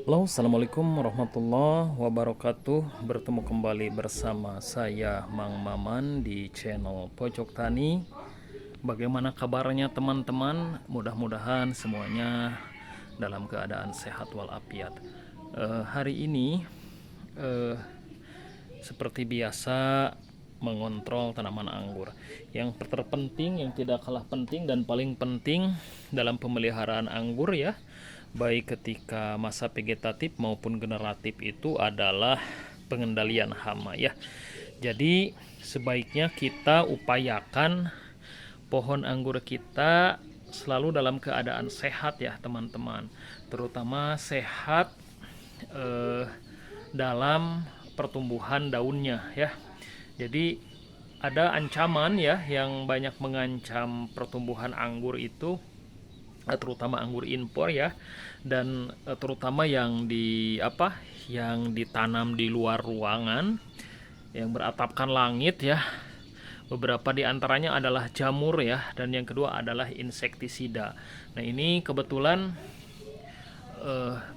Halo, assalamualaikum warahmatullahi wabarakatuh. Bertemu kembali bersama saya Mang Maman di channel Pojok Tani. Bagaimana kabarnya teman-teman? Mudah-mudahan semuanya dalam keadaan sehat walafiat. Hari ini eh, seperti biasa mengontrol tanaman anggur. Yang terpenting, yang tidak kalah penting dan paling penting dalam pemeliharaan anggur ya, baik ketika masa vegetatif maupun generatif itu adalah pengendalian hama ya. Jadi sebaiknya kita upayakan pohon anggur kita selalu dalam keadaan sehat ya teman-teman. Terutama sehat eh, dalam pertumbuhan daunnya ya. Jadi ada ancaman ya yang banyak mengancam pertumbuhan anggur itu, terutama anggur impor ya, dan terutama yang yang ditanam di luar ruangan yang beratapkan langit ya. Beberapa di antaranya adalah jamur ya, dan yang kedua adalah insektisida. Nah ini kebetulan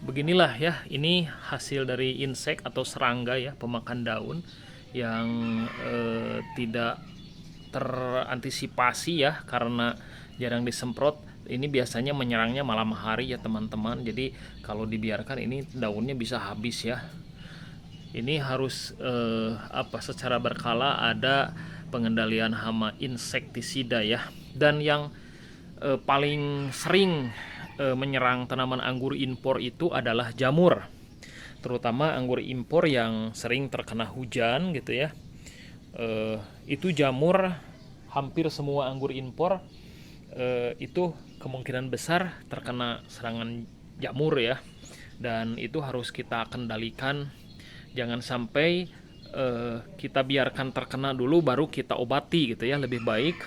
beginilah ya, ini hasil dari insek atau serangga ya, pemakan daun yang tidak terantisipasi ya karena jarang disemprot. Ini biasanya menyerangnya malam hari ya teman-teman. Jadi kalau dibiarkan ini daunnya bisa habis ya. Ini harus secara berkala ada pengendalian hama insektisida ya. Dan yang paling sering menyerang tanaman anggur impor itu adalah jamur. Terutama anggur impor yang sering terkena hujan gitu ya. Itu jamur, hampir semua anggur impor itu kemungkinan besar terkena serangan jamur ya, dan itu harus kita kendalikan. Jangan sampai kita biarkan terkena dulu baru kita obati gitu ya. Lebih baik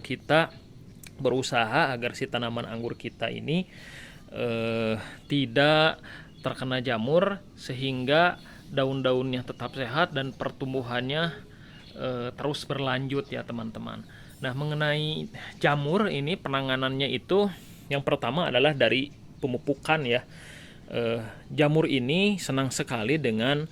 kita berusaha agar si tanaman anggur kita ini tidak terkena jamur sehingga daun-daunnya tetap sehat dan pertumbuhannya terus berlanjut ya teman-teman. Nah mengenai jamur ini penanganannya itu yang pertama adalah dari pemupukan ya. Jamur ini senang sekali dengan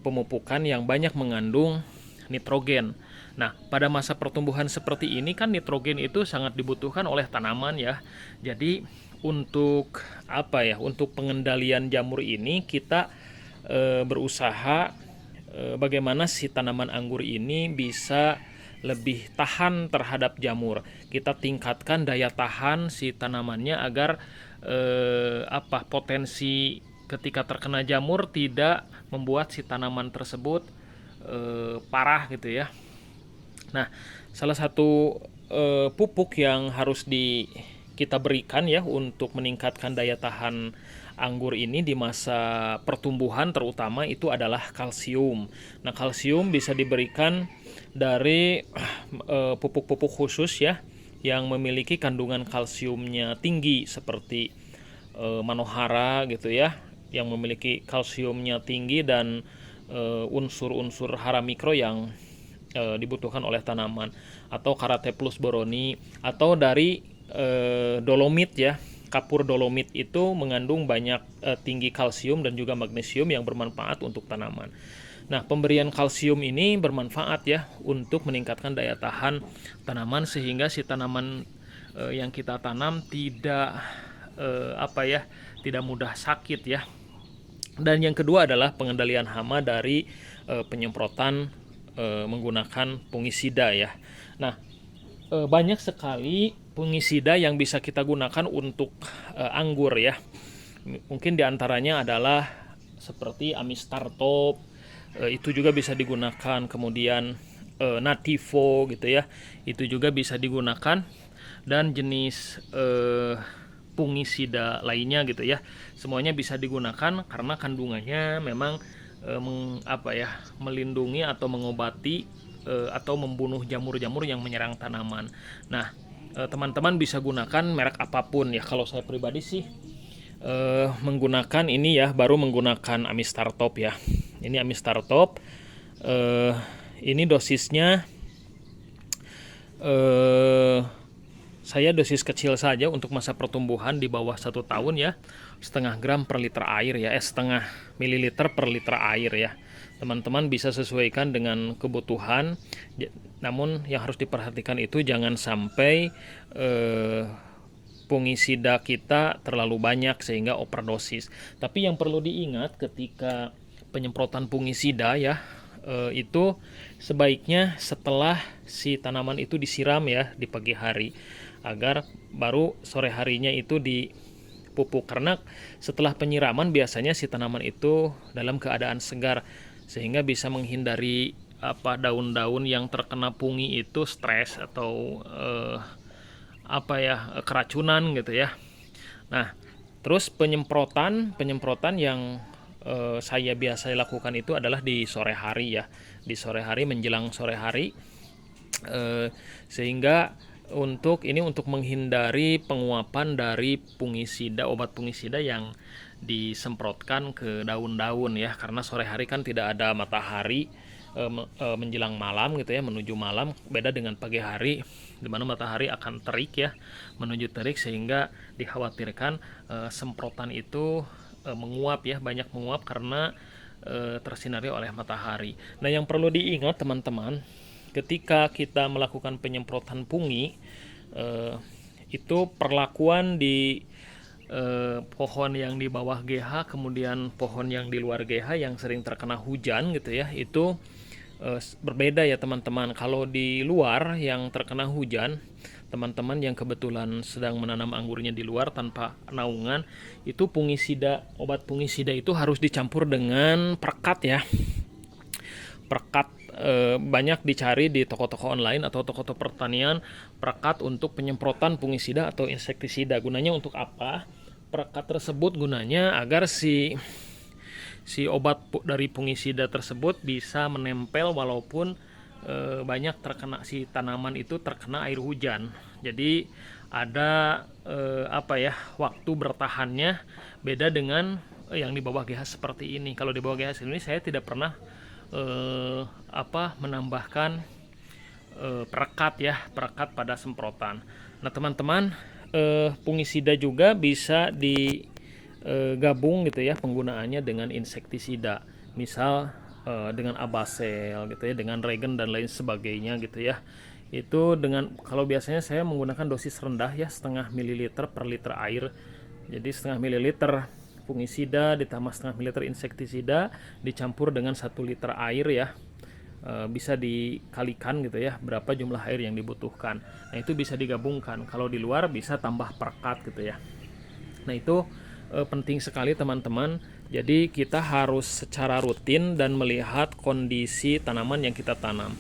pemupukan yang banyak mengandung nitrogen. Nah, pada masa pertumbuhan seperti ini kan nitrogen itu sangat dibutuhkan oleh tanaman ya. Jadi untuk Untuk pengendalian jamur ini kita berusaha bagaimana si tanaman anggur ini bisa lebih tahan terhadap jamur. Kita tingkatkan daya tahan si tanamannya agar potensi ketika terkena jamur tidak membuat si tanaman tersebut parah gitu ya. Nah, salah satu pupuk yang harus kita berikan ya untuk meningkatkan daya tahan anggur ini di masa pertumbuhan terutama itu adalah kalsium. Nah, kalsium bisa diberikan dari pupuk-pupuk khusus ya yang memiliki kandungan kalsiumnya tinggi seperti manohara gitu ya, yang memiliki kalsiumnya tinggi dan unsur-unsur hara mikro yang dibutuhkan oleh tanaman, atau karate plus boroni, atau dari dolomit ya. Kapur dolomit itu mengandung banyak tinggi kalsium dan juga magnesium yang bermanfaat untuk tanaman. Nah, pemberian kalsium ini bermanfaat ya untuk meningkatkan daya tahan tanaman sehingga si tanaman yang kita tanam tidak mudah sakit ya. Dan yang kedua adalah pengendalian hama dari penyemprotan menggunakan fungisida ya. Nah, banyak sekali fungisida yang bisa kita gunakan untuk anggur ya. Mungkin diantaranya adalah seperti Amistartop, itu juga bisa digunakan. Kemudian Nativo gitu ya, itu juga bisa digunakan, dan jenis fungisida lainnya gitu ya. Semuanya bisa digunakan karena kandungannya memang melindungi atau mengobati atau membunuh jamur-jamur yang menyerang tanaman. Nah, teman-teman bisa gunakan merek apapun ya. Kalau saya pribadi sih menggunakan ini ya, baru menggunakan Amistartop ya. Ini Amistartop. Ini dosisnya saya dosis kecil saja untuk masa pertumbuhan di bawah 1 tahun ya, 0,5 gram per liter air ya, setengah mililiter per liter air ya. Teman-teman bisa sesuaikan dengan kebutuhan, namun yang harus diperhatikan itu jangan sampai fungisida kita terlalu banyak sehingga overdosis. Tapi yang perlu diingat ketika penyemprotan fungisida ya, itu sebaiknya setelah si tanaman itu disiram ya di pagi hari, agar baru sore harinya itu dipupuk, karena setelah penyiraman biasanya si tanaman itu dalam keadaan segar sehingga bisa menghindari daun-daun yang terkena fungi itu stres atau keracunan gitu ya. Nah, terus penyemprotan yang saya biasa lakukan itu adalah di sore hari ya, di sore hari menjelang sore hari, sehingga untuk menghindari penguapan dari fungisida, obat fungisida yang disemprotkan ke daun-daun ya, karena sore hari kan tidak ada matahari, menjelang malam gitu ya, menuju malam, beda dengan pagi hari di mana matahari akan terik ya, menuju terik, sehingga dikhawatirkan semprotan itu menguap ya, banyak menguap karena tersinari oleh matahari. Nah, yang perlu diingat teman-teman, ketika kita melakukan penyemprotan fungi, itu perlakuan di pohon yang di bawah GH, kemudian pohon yang di luar GH yang sering terkena hujan gitu ya, itu berbeda ya teman-teman. Kalau di luar yang terkena hujan, teman-teman yang kebetulan sedang menanam anggurnya di luar tanpa naungan, itu fungisida, obat fungisida itu harus dicampur dengan perekat ya. Perekat banyak dicari di toko-toko online atau toko-toko pertanian, perekat untuk penyemprotan fungisida atau insektisida. Gunanya untuk apa? Perekat tersebut gunanya agar si obat dari fungisida tersebut bisa menempel walaupun banyak terkena, si tanaman itu terkena air hujan. Jadi ada waktu bertahannya, beda dengan yang di bawah GH seperti ini. Kalau di bawah GH ini saya tidak pernah menambahkan perekat pada semprotan. Nah teman-teman, fungisida juga bisa digabung gitu ya penggunaannya dengan insektisida, misal dengan Abasel gitu ya, dengan Regen dan lain sebagainya gitu ya. Itu kalau biasanya saya menggunakan dosis rendah ya, 0,5 mililiter per liter air. Jadi 0,5 mililiter fungisida ditambah 0,5 mililiter insektisida dicampur dengan 1 liter air ya. Bisa dikalikan gitu ya, berapa jumlah air yang dibutuhkan. Nah, itu bisa digabungkan. Kalau di luar bisa tambah perekat gitu ya. Nah, itu penting sekali teman-teman. Jadi kita harus secara rutin dan melihat kondisi tanaman yang kita tanam.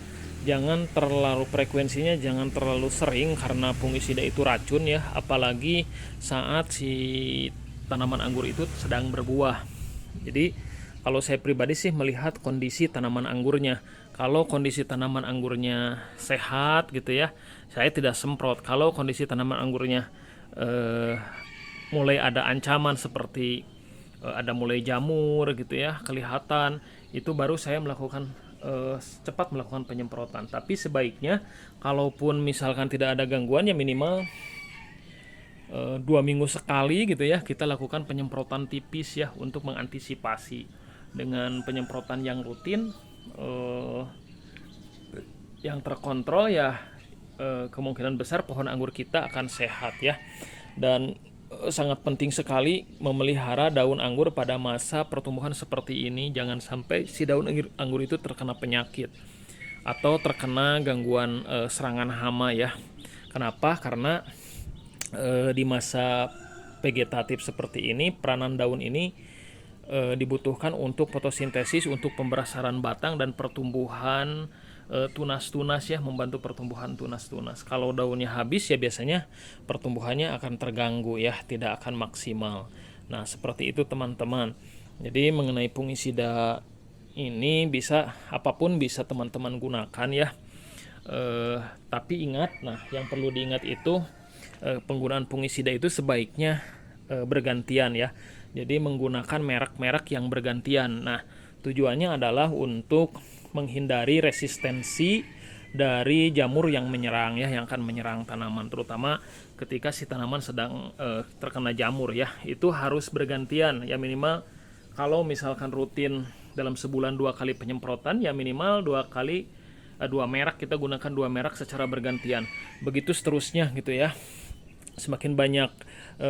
Jangan terlalu frekuensinya, jangan terlalu sering karena fungisida itu racun ya, apalagi saat si tanaman anggur itu sedang berbuah. Jadi kalau saya pribadi sih melihat kondisi tanaman anggurnya. Kalau kondisi tanaman anggurnya sehat gitu ya, saya tidak semprot. Kalau kondisi tanaman anggurnya mulai ada ancaman seperti ada mulai jamur gitu ya, kelihatan, itu baru saya cepat melakukan penyemprotan. Tapi sebaiknya kalaupun misalkan tidak ada gangguan ya minimal 2 minggu sekali gitu ya, kita lakukan penyemprotan tipis ya untuk mengantisipasi. Dengan penyemprotan yang rutin, yang terkontrol ya, kemungkinan besar pohon anggur kita akan sehat ya. Dan sangat penting sekali memelihara daun anggur pada masa pertumbuhan seperti ini. Jangan sampai si daun anggur itu terkena penyakit atau terkena gangguan serangan hama ya. Kenapa? Karena di masa vegetatif seperti ini, peranan daun ini dibutuhkan untuk fotosintesis, untuk pemberasaran batang dan pertumbuhan tunas-tunas ya, membantu pertumbuhan tunas-tunas. Kalau daunnya habis ya biasanya pertumbuhannya akan terganggu ya, tidak akan maksimal. Nah, seperti itu teman-teman. Jadi mengenai fungisida ini apapun bisa teman-teman gunakan ya. Tapi ingat, yang perlu diingat itu penggunaan fungisida itu sebaiknya bergantian ya. Jadi menggunakan merek-merek yang bergantian. Nah, tujuannya adalah untuk menghindari resistensi dari jamur yang menyerang ya, yang akan menyerang tanaman, terutama ketika si tanaman sedang terkena jamur ya. Itu harus bergantian ya, minimal kalau misalkan rutin dalam sebulan 2 kali penyemprotan ya, minimal 2 kali, 2 merek, kita gunakan 2 merek secara bergantian. Begitu seterusnya gitu ya. Semakin banyak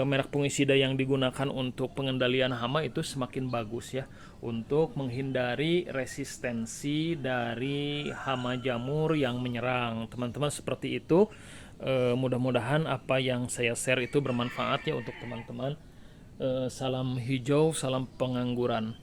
merek fungisida yang digunakan untuk pengendalian hama itu semakin bagus ya, untuk menghindari resistensi dari hama jamur yang menyerang. Teman-teman, seperti itu. Mudah-mudahan apa yang saya share itu bermanfaat ya untuk teman-teman. Salam hijau, salam pengangguran.